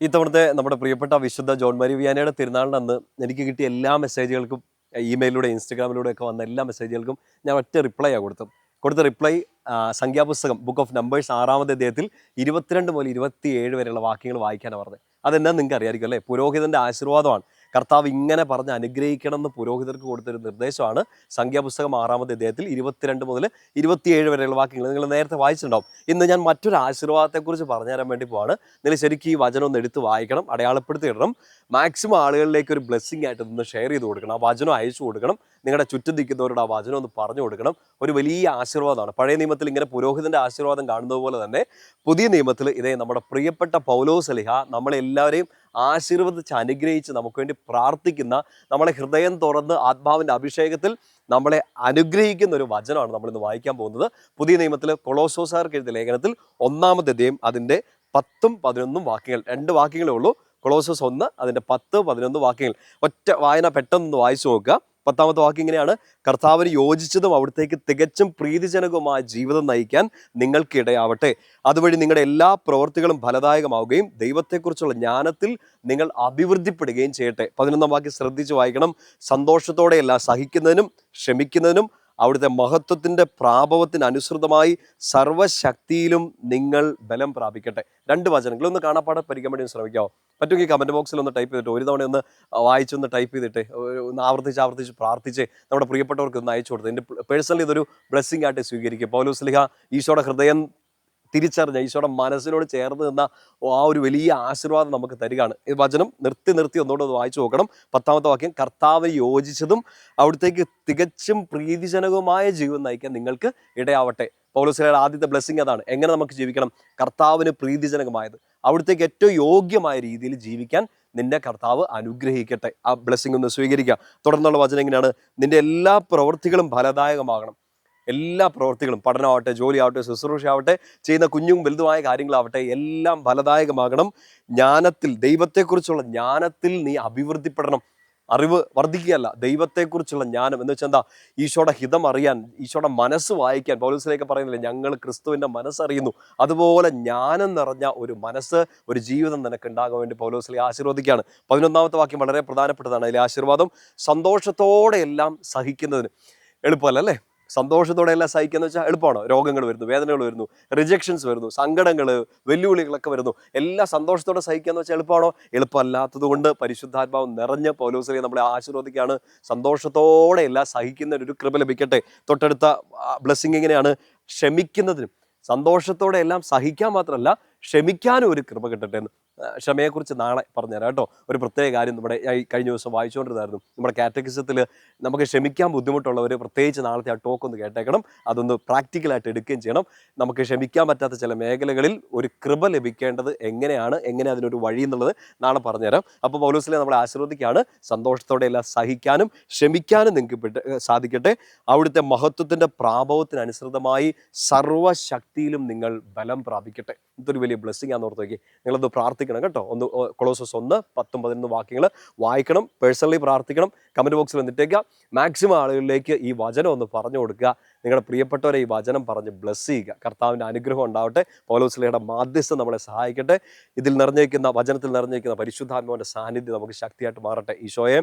ഇത്തവണത്തെ നമ്മുടെ പ്രിയപ്പെട്ട വിശുദ്ധ ജോൺ മരി വിയാനിയുടെ തിരുനാളിന് അന്ന് എനിക്ക് കിട്ടിയ എല്ലാ മെസ്സേജുകൾക്കും ഇമെയിലൂടെ ഇൻസ്റ്റഗ്രാമിലൂടെ ഒക്കെ വന്ന എല്ലാ മെസ്സേജുകൾക്കും ഞാൻ ഒറ്റ റിപ്ലൈയാണ് കൊടുത്ത റിപ്ലൈ സംഖ്യാപുസ്തകം ബുക്ക് ഓഫ് നമ്പേഴ്സ് 6-ാമത്തെ അധ്യായത്തിൽ 22 മുതൽ 27 വരെയുള്ള വാക്യങ്ങൾ വായിക്കാനാണ് പറഞ്ഞത്. അതെന്നാ നിങ്ങൾക്ക് അറിയാമായിരിക്കും അല്ലേ? പുരോഹിതൻ്റെ ആശീർവാദമാണ്. കർത്താവ് ഇങ്ങനെ പറഞ്ഞ് അനുഗ്രഹിക്കണം എന്ന് പുരോഹിതർക്ക് കൊടുത്തൊരു നിർദ്ദേശമാണ് സംഖ്യാപുസ്തകം 6-ാമത്തെ അധ്യായത്തിൽ 22 മുതൽ 27 വരെയുള്ള വാക്യങ്ങൾ. നിങ്ങൾ നേരത്തെ വായിച്ചിട്ടുണ്ടാവും. ഇന്ന് ഞാൻ മറ്റൊരു ആശീർവാദത്തെക്കുറിച്ച് പറഞ്ഞു തരാൻ വേണ്ടി പോവാണ്. നിങ്ങൾ ശരിക്കും ഈ വചനം ഒന്ന് എടുത്ത് വായിക്കണം, അടയാളപ്പെടുത്തി ഇടണം. മാക്സിമം ആളുകളിലേക്ക് ഒരു ബ്ലെസ്സിങ് ആയിട്ട് ഒന്ന് ഷെയർ ചെയ്ത് കൊടുക്കണം. ആ വചനം അയച്ചു കൊടുക്കണം. നിങ്ങളുടെ ചുറ്റും നിൽക്കുന്നവരോട് ആ വചനം ഒന്ന് പറഞ്ഞു കൊടുക്കണം. ഒരു വലിയ ആശീർവാദമാണ്. പഴയ നിയമത്തിൽ ഇങ്ങനെ പുരോഹിതൻ്റെ ആശീർവാദം കാണുന്നത് പോലെ തന്നെ പുതിയ നിയമത്തിൽ ഇതേ നമ്മുടെ പ്രിയപ്പെട്ട പൗലോസ് ശ്ലീഹ നമ്മളെല്ലാവരെയും ആശീർവദിച്ച് അനുഗ്രഹിച്ച് നമുക്ക് വേണ്ടി പ്രാർത്ഥിക്കുന്ന, നമ്മളെ ഹൃദയം തുറന്ന് ആത്മാവിൻ്റെ അഭിഷേകത്തിൽ നമ്മളെ അനുഗ്രഹിക്കുന്ന ഒരു വചനമാണ് നമ്മളിന്ന് വായിക്കാൻ പോകുന്നത്. പുതിയ നിയമത്തിൽ കൊളോസോസാർക്ക് എഴുതിയ ലേഖനത്തിൽ 1-ാമത്തെ അധ്യായം അതിൻ്റെ 10-11 വാക്യങ്ങൾ. 2 വാക്യങ്ങളേ ഉള്ളൂ. കൊളോസോസ് 1 അതിൻ്റെ 10-11 വാക്യങ്ങൾ. ഒറ്റ വായന പെട്ടെന്ന് വായിച്ചു നോക്കുക. 10-ാമത്തെ വാക്യം ഇങ്ങനെയാണ്: കർത്താവിന് യോജിച്ചതും അവിടത്തേക്ക് തികച്ചും പ്രീതിജനകവുമായ ജീവിതം നയിക്കാൻ നിങ്ങൾക്കിടയാവട്ടെ. അതുവഴി നിങ്ങളുടെ എല്ലാ പ്രവൃത്തികളും ഫലദായകമാവുകയും ദൈവത്തെക്കുറിച്ചുള്ള ജ്ഞാനത്തിൽ നിങ്ങൾ അഭിവൃദ്ധിപ്പെടുകയും ചെയ്യട്ടെ. 11-ാം വാക്യം ശ്രദ്ധിച്ച് വായിക്കണം. സന്തോഷത്തോടെയല്ല, സഹിക്കുന്നതിനും ക്ഷമിക്കുന്നതിനും അവിടുത്തെ മഹത്വത്തിൻ്റെ പ്രാഭവത്തിന് അനുസൃതമായി സർവ്വശക്തിയിലും നിങ്ങൾ ബലം പ്രാപിക്കട്ടെ. 2 വചനങ്ങൾ ഒന്ന് കാണാപ്പാടെ പഠിക്കാൻ വേണ്ടി ശ്രമിക്കാമോ? പറ്റുമെങ്കിൽ കമൻറ്റ് ബോക്സിൽ ഒന്ന് ടൈപ്പ് ചെയ്തിട്ട് ഒരു തവണ ഒന്ന് വായിച്ചൊന്ന് ടൈപ്പ് ചെയ്തിട്ട് ഒന്ന് ആവർത്തിച്ച് പ്രാർത്ഥിച്ച് നമ്മുടെ പ്രിയപ്പെട്ടവർക്ക് ഒന്ന് അയച്ചു കൊടുത്ത് എൻ്റെ പേഴ്സണലി ഇതൊരു ബ്ലെസ്സിങ് ആയിട്ട് സ്വീകരിക്കുക. പൗലോസ് ശ്ലീഹ ഈശോയുടെ ഹൃദയം തിരിച്ചറിഞ്ഞ, ഈശോയുടെ മനസ്സിനോട് ചേർന്ന് നിന്ന ആ ഒരു വലിയ ആശീർവാദം നമുക്ക് തരികയാണ്. ഈ വചനം നിർത്തി ഒന്നുകൂടെ ഒന്ന് വായിച്ചു നോക്കണം. 10-ാമത്തെ വാക്യം: കർത്താവിന് യോജിച്ചതും അവിടത്തേക്ക് തികച്ചും പ്രീതിജനകവുമായ ജീവിതം നയിക്കാൻ നിങ്ങൾക്ക് ഇടയാവട്ടെ. പൗലോസ് ശ്ലീഹയുടെ ആദ്യത്തെ ബ്ലെസ്സിങ് അതാണ്. എങ്ങനെ നമുക്ക് ജീവിക്കണം? കർത്താവിന് പ്രീതിജനകമായത്, അവിടത്തേക്ക് ഏറ്റവും യോഗ്യമായ രീതിയിൽ ജീവിക്കാൻ നിന്റെ കർത്താവ് അനുഗ്രഹിക്കട്ടെ. ആ ബ്ലെസ്സിങ് ഒന്ന് സ്വീകരിക്കുക. തുടർന്നുള്ള വചനം എങ്ങനെയാണ്? നിന്റെ എല്ലാ പ്രവൃത്തികളും ഫലദായകമാകണം. എല്ലാ പ്രവൃത്തികളും, പഠനമാവട്ടെ, ജോലിയാവട്ടെ, ശുശ്രൂഷയാവട്ടെ, ചെയ്യുന്ന കുഞ്ഞും വലുതുമായ കാര്യങ്ങളാവട്ടെ, എല്ലാം ഫലദായകമാകണം. ജ്ഞാനത്തിൽ, ദൈവത്തെക്കുറിച്ചുള്ള ജ്ഞാനത്തിൽ നീ അഭിവൃദ്ധിപ്പെടണം. അറിവ് വർദ്ധിക്കുകയല്ല, ദൈവത്തെക്കുറിച്ചുള്ള ജ്ഞാനം എന്ന് വെച്ചാൽ എന്താ? ഈശോയുടെ ഹിതം അറിയാൻ, ഈശോയുടെ മനസ്സ് വായിക്കാൻ. പൗലോസിലേക്ക് പറയുന്നില്ലേ, ഞങ്ങൾ ക്രിസ്തുവിൻ്റെ മനസ്സറിയുന്നു. അതുപോലെ ജ്ഞാനം നിറഞ്ഞ ഒരു മനസ്സ്, ഒരു ജീവിതം നിനക്ക് ഉണ്ടാകാൻ വേണ്ടി പൗലോസിലെ ആശീർവദിക്കുകയാണ്. 11-ാമത്തെ വാക്യം വളരെ പ്രധാനപ്പെട്ടതാണ്. അതിലെ ആശീർവാദം: സന്തോഷത്തോടെ എല്ലാം സഹിക്കുന്നതിന്. എളുപ്പമല്ല അല്ലേ? സന്തോഷത്തോടെ എല്ലാം സഹിക്കുക വെച്ചാൽ എളുപ്പമാണോ? രോഗങ്ങൾ വരുന്നു, വേദനകൾ വരുന്നു, റിജക്ഷൻസ് വരുന്നു, സങ്കടങ്ങൾ, വെല്ലുവിളികളൊക്കെ വരുന്നു. എല്ലാം സന്തോഷത്തോടെ സഹിക്കുക വെച്ചാൽ എളുപ്പമാണോ? എളുപ്പമല്ലാത്തത് കൊണ്ട് പരിശുദ്ധാത്മാവ് നിറഞ്ഞ പൗലോസിനെ നമ്മളെ ആശീർവദിക്കുകയാണ്. സന്തോഷത്തോടെ എല്ലാം സഹിക്കുന്ന ഒരു കൃപ ലഭിക്കട്ടെ. തൊട്ടടുത്ത ബ്ലെസ്സിങ് എങ്ങനെയാണ്? ക്ഷമിക്കുന്നതിനും. സന്തോഷത്തോടെ എല്ലാം സഹിക്കാൻ മാത്രമല്ല, ക്ഷമിക്കാനും ഒരു കൃപ കിട്ടട്ടെ എന്ന്. ക്ഷമയെക്കുറിച്ച് നാളെ പറഞ്ഞുതരാം കേട്ടോ. ഒരു പ്രത്യേക കാര്യം നമ്മുടെ കഴിഞ്ഞ ദിവസം വായിച്ചുകൊണ്ടിരുന്നായിരുന്നു. നമ്മുടെ കാറ്റഗിസത്തിൽ നമുക്ക് ക്ഷമിക്കാൻ ബുദ്ധിമുട്ടുള്ളവർ പ്രത്യേകിച്ച് നാളത്തെ ആ ടോക്ക് ഒന്ന് കേട്ടേക്കണം. അതൊന്ന് പ്രാക്ടിക്കലായിട്ട് എടുക്കുകയും ചെയ്യണം. നമുക്ക് ക്ഷമിക്കാൻ പറ്റാത്ത ചില മേഖലകളിൽ ഒരു കൃപ ലഭിക്കേണ്ടത് എങ്ങനെ അതിനൊരു വഴി എന്നുള്ളത് നാളെ പറഞ്ഞുതരാം. അപ്പോൾ പൗലോസിനെ നമ്മളെ ആശീർവദിക്കുകയാണ്. സന്തോഷത്തോടെ എല്ലാം സഹിക്കാനും ക്ഷമിക്കാനും നിങ്ങൾക്ക് സാധിക്കട്ടെ. അവിടുത്തെ മഹത്വത്തിൻ്റെ പ്രാഭവത്തിനനുസൃതമായി സർവ്വശക്തിയിലും നിങ്ങൾ ബലം പ്രാപിക്കട്ടെ. ഇതൊരു വലിയ ബ്ലെസ്സിങ് ആണെന്ന് ഓർത്ത് നോക്കി. നിങ്ങളത് പ്രാർത്ഥിക്കണം കേട്ടോ. ഒന്ന് കൊളോസോസ് 1:10-11 വാക്യങ്ങൾ വായിക്കണം. പേഴ്സണലി പ്രാർത്ഥിക്കണം. കമൻറ്റ് ബോക്സിൽ വന്നിട്ടേക്കുക. മാക്സിമം ആളുകളിലേക്ക് ഈ വചനം ഒന്ന് പറഞ്ഞു കൊടുക്കുക. നിങ്ങളുടെ പ്രിയപ്പെട്ടവരെ ഈ വചനം പറഞ്ഞ് ബ്ലെസ് ചെയ്യുക. കർത്താവിൻ്റെ അനുഗ്രഹം ഉണ്ടാവട്ടെ. പൗലോസ് ശ്ലീഹയുടെ മാധ്യസ്ഥം നമ്മളെ സഹായിക്കട്ടെ. ഇതിൽ നിറഞ്ഞിരിക്കുന്ന വചനത്തിൽ നിറഞ്ഞിരിക്കുന്ന പരിശുദ്ധാത്മാവിൻ്റെ സാന്നിധ്യം നമുക്ക് ശക്തിയായിട്ട് മാറട്ടെ. ഈശോയെ,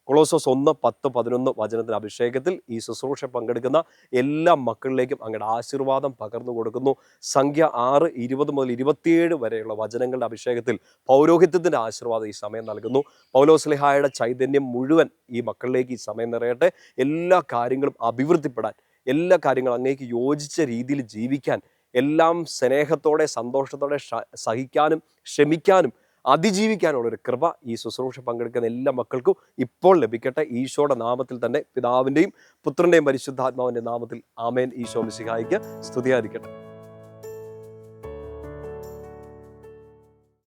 കൊളോസോസ് 1:10-11 വചനത്തിൻ്റെ അഭിഷേകത്തിൽ ഈ ശുശ്രൂഷ പങ്കെടുക്കുന്ന എല്ലാ മക്കളിലേക്കും അങ്ങയുടെ ആശീർവാദം പകർന്നു കൊടുക്കുന്നു. സംഖ്യ 6:20 മുതൽ 27 വരെയുള്ള വചനങ്ങളുടെ അഭിഷേകത്തിൽ പൗരോഹിത്യത്തിൻ്റെ ആശീർവാദം ഈ സമയം നൽകുന്നു. പൗലോസ് ശ്ലീഹായുടെ ചൈതന്യം മുഴുവൻ ഈ മക്കളിലേക്ക് ഈ സമയം നിറയട്ടെ. എല്ലാ കാര്യങ്ങളും അഭിവൃദ്ധിപ്പെടാൻ, എല്ലാ കാര്യങ്ങളും അങ്ങേക്ക് യോജിച്ച രീതിയിൽ ജീവിക്കാൻ, എല്ലാം സ്നേഹത്തോടെ സന്തോഷത്തോടെ സഹിക്കാനും ക്ഷമിക്കാനും അതിജീവിക്കാനുള്ളൊരു കൃപ ഈ ശുശ്രൂഷ പങ്കെടുക്കുന്ന എല്ലാ മക്കൾക്കും ഇപ്പോൾ ലഭിക്കട്ടെ. ഈശോയുടെ നാമത്തിൽ തന്നെ, പിതാവിൻ്റെയും പുത്രൻ്റെയും പരിശുദ്ധാത്മാവിൻ്റെ നാമത്തിൽ. ആമേൻ. ഈശോ മിശിഹായിക്ക് സ്തുതിയായിരിക്കട്ടെ.